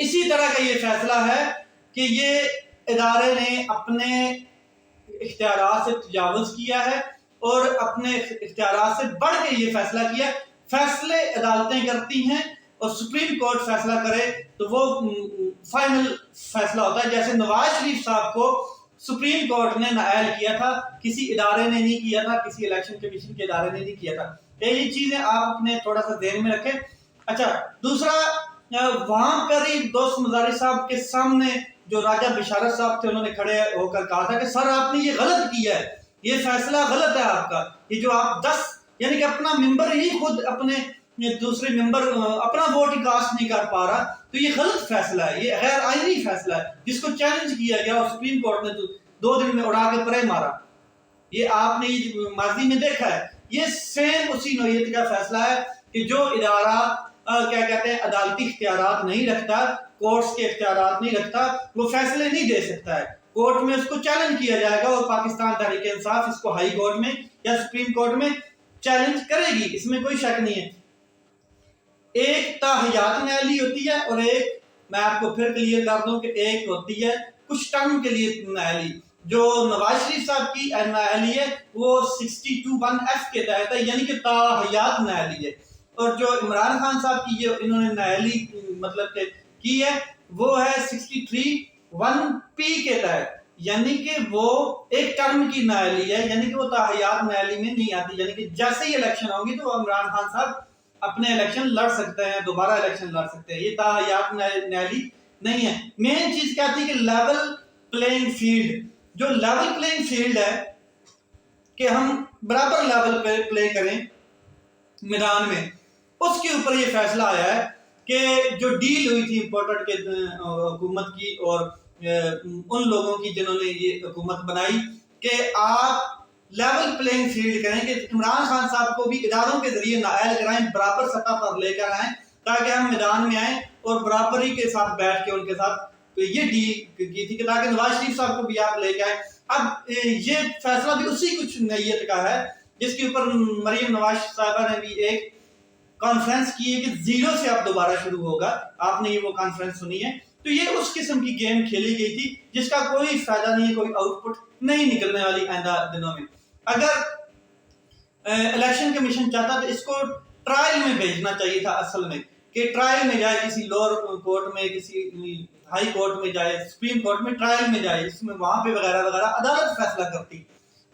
اسی طرح کا یہ فیصلہ ہے کہ یہ ادارے نے اپنے اختیارات سے تجاوز کیا ہے اور اپنے اختیارات سے بڑھ کے یہ فیصلہ کیا. فیصلے عدالتیں کرتی ہیں اور سپریم کورٹ فیصلہ کرے تو وہ فائنل فیصلہ ہوتا ہے. جیسے نواز شریف صاحب کو سپریم کورٹ نے نااہل کیا تھا، کسی ادارے نے نہیں کیا تھا، کسی الیکشن کمیشن کے ادارے نے نہیں کیا تھا. یہ چیزیں آپ اپنے تھوڑا سا ذہن میں رکھیں. اچھا، دوسرا، وہاں پر ہی دوست مزاری صاحب کے سامنے جو راجہ بشارت صاحب تھے انہوں نے کھڑے ہو کر کہا تھا کہ سر آپ نے یہ غلط کیا ہے، یہ فیصلہ غلط ہے آپ کا، یہ جو آپ 10 یعنی کہ اپنا ممبر ہی خود اپنے دوسرے ممبر اپنا ووٹ کاسٹ نہیں کر پا رہا، تو یہ غلط فیصلہ ہے، یہ غیر آئینی فیصلہ ہے جس کو چیلنج کیا گیا اور سپریم کورٹ نے 2 دن میں اڑا کے پرے مارا. یہ آپ نے یہ ماضی میں دیکھا ہے. یہ سیم اسی نوعیت کا فیصلہ ہے کہ جو ادارہ کیا کہتے ہیں عدالتی اختیارات نہیں رکھتا، کورٹس کے اختیارات نہیں رکھتا، وہ فیصلے نہیں دے سکتا ہے. کورٹ میں اس کو چیلنج کیا جائے گا اور پاکستان تحریک انصاف اس کو ہائی کورٹ میں یا سپریم کورٹ میں چیلنج کرے گی، اس میں کوئی شک نہیں ہے. ایک تاحیات نااہلی ہوتی ہے اور ایک، میں آپ کو پھر کلیئر کر دوں کہ ایک ہوتی ہے کچھ ٹائم کے لیے نااہلی. جو نواز شریف صاحب کی نااہلی ہے وہ 62(1)(f) کے تحت ہے، یعنی کہ تاحیات نااہلی ہے. اور جو عمران خان صاحب کی جو انہوں نے نااہلی مطلب کہ کی ہے وہ ہے 63(1)(p) کے تحت، یعنی کہ وہ ایک ٹرم کی نااہلی ہے، یعنی کہ وہ تاحیات نااہلی میں نہیں آتی. یعنی کہ جیسے ہی الیکشن ہوں گی تو عمران خان صاحب اپنے الیکشن لڑ سکتے ہیں، دوبارہ الیکشن لڑ سکتے ہیں. یہ تاحیات نااہلی نہیں ہے. مین چیز کیا تھی کہ لیول پلینگ فیلڈ. جو لیول پلینگ فیلڈ ہے کہ ہم برابر لیول پہ پلے کریں میدان میں، اس کے اوپر یہ فیصلہ آیا ہے کہ جو ڈیل ہوئی تھی امپورٹنٹ کے حکومت کی اور ان لوگوں کی جنہوں نے یہ حکومت بنائی کہ آپ لیول پلینگ فیلڈ کریں، کہ عمران خان صاحب کو بھی اداروں کے ذریعے نااہل کرائیں، برابر سطح پر لے کر آئیں تاکہ ہم میدان میں آئیں اور برابری کے ساتھ بیٹھ کے ان کے ساتھ یہ ڈیل کی تھی کہ تاکہ نواز شریف صاحب کو بھی آپ لے کے آئیں. اب یہ فیصلہ بھی اسی کچھ نوعیت کا ہے جس کے اوپر مریم نواز صاحبہ نے بھی ایک کانفرنس کی ہے کہ زیرو سے اب دوبارہ شروع ہوگا. آپ نے یہ وہ کانفرنس سنی ہے. تو یہ اس قسم کی گیم کھیلی گئی تھی جس کا کوئی فائدہ نہیں ہے، کوئی آؤٹ پٹ نہیں نکلنے والی آئندہ دنوں میں. اگر الیکشن کمیشن چاہتا تو اس کو ٹرائل میں بھیجنا چاہیے تھا، اصل میں کہ ٹرائل میں جائے، کسی لوور کورٹ میں، کسی ہائی کورٹ میں جائے، سپریم کورٹ میں ٹرائل میں جائے، اس میں وہاں پہ وغیرہ وغیرہ عدالت فیصلہ کرتی.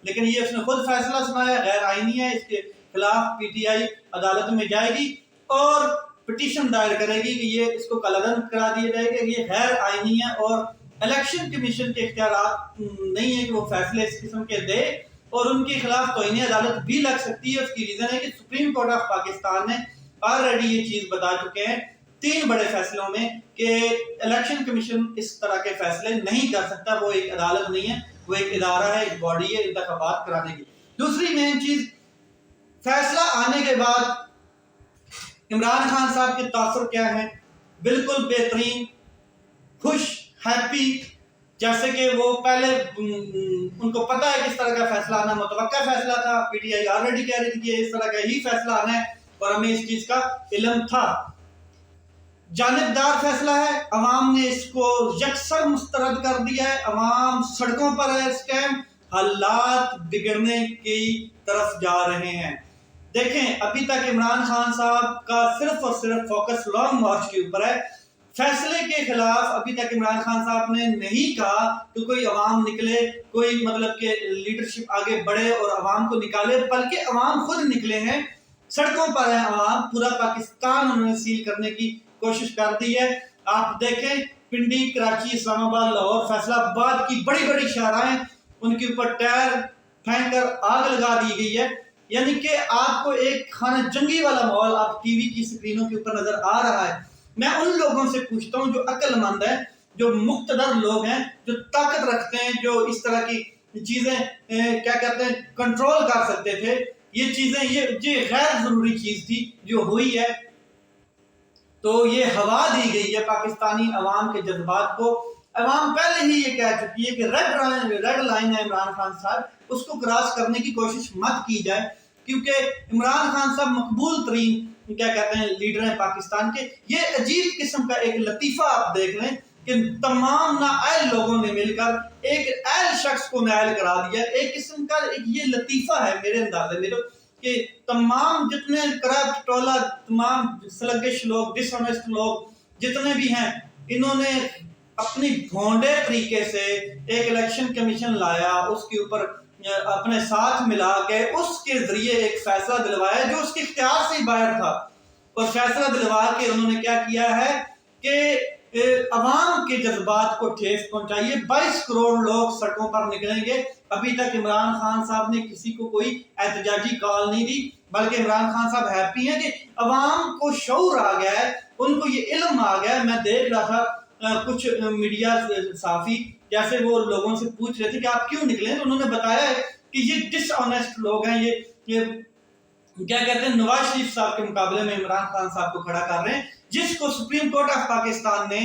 لیکن یہ اس نے خود فیصلہ سنایا، غیر آئینی ہے، اس کے خلاف پی ٹی آئی عدالت میں جائے گی اور پٹیشن دائر کرے گی کہ یہ اس کو کالعدم کرا دیا جائے کہ یہ غیر آئینی ہے اور الیکشن کمیشن کے اختیارات نہیں ہے کہ وہ فیصلے اس قسم کے دے، اور ان کے خلاف توہین عدالت بھی لگ سکتی ہے. اس کی ریزن ہے کہ سپریم کورٹ آف پاکستان نے آلریڈی یہ چیز بتا چکے ہیں 3 بڑے فیصلوں میں کہ الیکشن کمیشن اس طرح کے فیصلے نہیں کر سکتا. وہ ایک عدالت نہیں ہے، وہ ایک ادارہ ہے، ایک باڈی ہے انتخابات کرانے کی. دوسری مین چیز، فیصلہ آنے کے بعد عمران خان صاحب کے تاثر کیا ہیں؟ بالکل بہترین، خوش، ہیپی، جیسے کہ وہ پہلے ان کو پتا ہے کس طرح کا فیصلہ آنا متوقع فیصلہ تھا. پی ٹی آئی آلریڈی کہہ رہی تھی کہ اس طرح کا ہی فیصلہ آنا ہے اور ہمیں اس چیز کا علم تھا. جانبدار فیصلہ ہے، عوام نے اس کو یکسر مسترد کر دیا ہے، عوام سڑکوں پر ہے. اس ٹائم حالات بگڑنے کی طرف جا رہے ہیں. دیکھیں ابھی تک عمران خان صاحب کا صرف اور صرف فوکس لانگ مارچ کے اوپر ہے. فیصلے کے خلاف ابھی تک عمران خان صاحب نے نہیں کہا کہ کوئی عوام نکلے، کوئی مطلب کہ لیڈرشپ آگے بڑھے اور عوام کو نکالے، بلکہ عوام خود نکلے ہیں، سڑکوں پر ہیں عوام. پورا پاکستان انہوں نے سیل کرنے کی کوشش کر دی ہے. آپ دیکھیں پنڈی، کراچی، اسلام آباد، لاہور، فیصلہ آباد کی بڑی بڑی شاہراہیں، ان کے اوپر ٹائر پھینک کر آگ لگا دی گئی ہے. یعنی کہ آپ کو ایک خانہ جنگی والا ماحول آپ ٹی وی کی سکرینوں کے اوپر نظر آ رہا ہے. میں ان لوگوں سے پوچھتا ہوں جو عقل مند ہیں، جو مقتدر لوگ ہیں، جو طاقت رکھتے ہیں، جو اس طرح کی چیزیں کیا کہتے ہیں کنٹرول کر سکتے تھے، یہ چیزیں یہ غیر ضروری چیز تھی جو ہوئی ہے. تو یہ ہوا دی گئی ہے پاکستانی عوام کے جذبات کو. عوام پہلے ہی یہ کہہ چکی ہے کہ ریڈ لائن ہے عمران خان صاحب، اس کو کراس کرنے کی کوشش مت کی جائے، کیونکہ عمران خان صاحب مقبول ترین کیا کہتے ہیں لیڈر ہیں پاکستان کے. یہ عجیب قسم کا ایک لطیفہ آپ دیکھ لیں کہ تمام نااہل لوگوں نے مل کر ایک اہل شخص کو نااہل کرا دیا. ایک قسم کا یہ لطیفہ ہے میرے اندازے میں کہ تمام جتنے کرپٹ ٹولہ، تمام سلگش لوگ، ڈس آنیسٹ لوگ جتنے بھی ہیں، انہوں نے اپنی بھونڈے طریقے سے ایک الیکشن کمیشن لایا، اس کے اوپر اپنے ساتھ ملا کے اس کے ذریعے ایک فیصلہ دلوایا جو اس کے اختیار سے ہی باہر تھا. اور فیصلہ دلوا کے انہوں نے کیا کیا ہے کہ عوام کے جذبات کو ٹھیس پہنچائیے. 22 کروڑ لوگ سڑکوں پر نکلیں گے. ابھی تک عمران خان صاحب نے کسی کو کوئی احتجاجی کال نہیں دی، بلکہ عمران خان صاحب ہیپی ہیں کہ عوام کو شعور آ گیا ہے، ان کو یہ علم آ گیا ہے. میں دیکھ رہا تھا کچھ میڈیا صحافی جیسے وہ لوگوں سے پوچھ رہے تھے کہ آپ کیوں نکلے، تو انہوں نے بتایا ہے کہ یہ ڈس آنیسٹ لوگ ہیں، یہ کیا کہتے ہیں نواز شریف صاحب کے مقابلے میں عمران خان صاحب کو کھڑا کر رہے ہیں، جس کو سپریم کورٹ آف پاکستان نے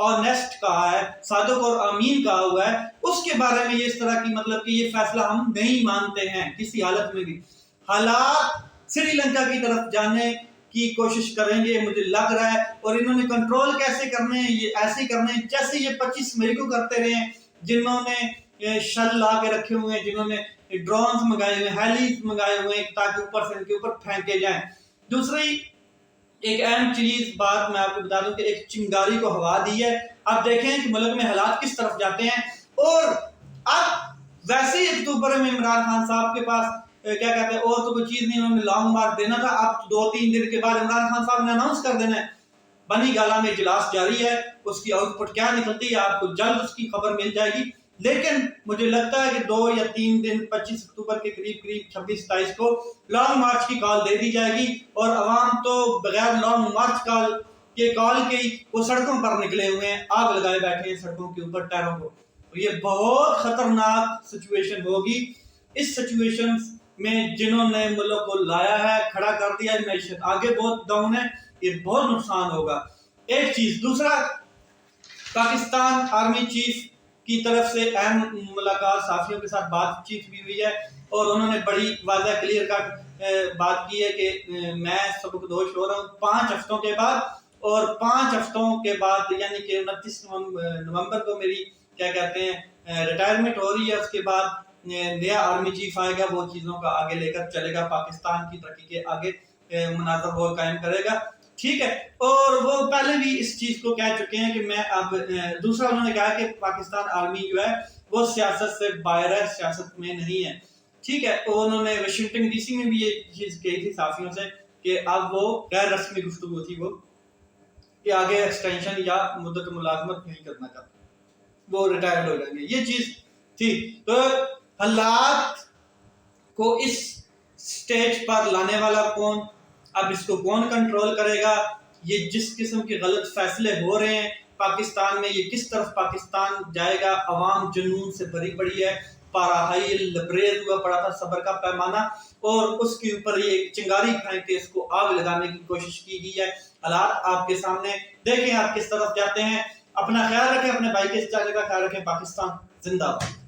آنیسٹ کہا ہے، صادق اور امین کہا ہوا ہے. اس کے بارے میں یہ اس طرح کی مطلب کہ یہ فیصلہ ہم نہیں مانتے ہیں کسی حالت میں بھی. حالات سری لنکا کی طرف جانے کی کوشش کریں گے مجھے لگ رہا ہے، اور انہوں نے کنٹرول کیسے کرنے ہیں، یہ ایسے کرنے ہیں جیسے یہ 25 مئی کو کرتے رہے ہیں، جنہوں نے شل لا کے رکھے ہوئے ہیں، جنہوں نے ڈرونز منگائے ہوئے ہیں، ہیلیز منگائے ہوئے ہیں تاکہ اوپر سے ان کے اوپر پھینکے جائیں. دوسری ایک اہم چیز بات میں آپ کو بتا دوں کہ ایک چنگاری کو ہوا دی ہے. اب دیکھیں کہ ملک میں حالات کس طرف جاتے ہیں. اور اب ویسے ہی اکتوبر میں عمران خان صاحب کے پاس کیا کہتے ہیں اور تو کوئی چیز نہیں، انہوں نے لانگ مارچ دینا تھا. اب 2-3 دن کے بعد عمران خان صاحب نے اناؤنس کر دینا ہے بنی گالا میں اجلاس جاری ہے، اس کی آؤٹ پٹ کیا نکلتی ہے آپ کو جلد اس کی خبر مل جائے گی. لیکن مجھے لگتا ہے کہ 2 یا 3 دن 25 اکتوبر کے قریب 26-27 کو لانگ مارچ کی کال دے دی جائے گی، اور عوام تو بغیر لانگ مارچ کے کال کے ہی وہ سڑکوں پر نکلے ہوئے ہیں، آگ لگائے بیٹھے ہیں سڑکوں کے اوپر ٹائروں کو. یہ بہت خطرناک سچویشن ہوگی. اس سچویشن میں جنہوں نے ملک کو لایا ہے، کھڑا کر دیا ہے، معیشت آگے بہت ڈاؤن ہے، یہ بہت نقصان ہوگا. ایک چیز. دوسرا، پاکستان آرمی چیف کی طرف سے اہم ملاقات، صحافیوں کے ساتھ بات چیت بھی ہوئی ہے، اور انہوں نے بڑی واضح کلیئر کٹ بات کی ہے کہ میں سبکدوش ہو رہا ہوں 5 ہفتوں کے بعد، اور 5 ہفتوں کے بعد یعنی کہ 29 نومبر کو میری کیا کہتے ہیں ریٹائرمنٹ ہو رہی ہے. اس کے بعد نیا آرمی چیف آئے گا، وہ چیزوں کا آگے لے کر چلے گا، پاکستان کی ترقی کے آگے مناظر وہ قائم کرے گا. ٹھیک ہے. اور وہ پہلے بھی اس چیز کو کہہ چکے ہیں کہ میں اب دوسرا انہوں نے کہا کہ پاکستان آرمی جو ہے وہ سیاست سے باہر ہے، سیاست میں نہیں ہے. ٹھیک ہے. انہوں نے واشنگٹن ڈی سی میں بھی یہ چیز کہی تھی صحافیوں سے کہ اب وہ غیر رسمی گفتگو تھی وہ کہ آگے ایکسٹینشن یا مدت ملازمت نہیں کرنا چاہتے، وہ ریٹائرڈ ہو جائیں گے. یہ چیز تھی. تو حالات کو اس سٹیج پر لانے والا کون، اب اس کو کون کنٹرول کرے گا، یہ جس قسم کے غلط فیصلے ہو رہے ہیں پاکستان میں، یہ کس طرف پاکستان جائے گا. عوام جنون سے بھری پڑی ہے، پارا لبریز ہوا پڑا تھا صبر کا پیمانہ، اور اس کے اوپر یہ ایک چنگاری پھینک کے اس کو آگ لگانے کی کوشش کی گئی ہے. حالات آپ کے سامنے، دیکھیں آپ کس طرف جاتے ہیں. اپنا خیال رکھیں، اپنے بھائی کے چاچے کا خیال رکھیں. پاکستان زندہ باد.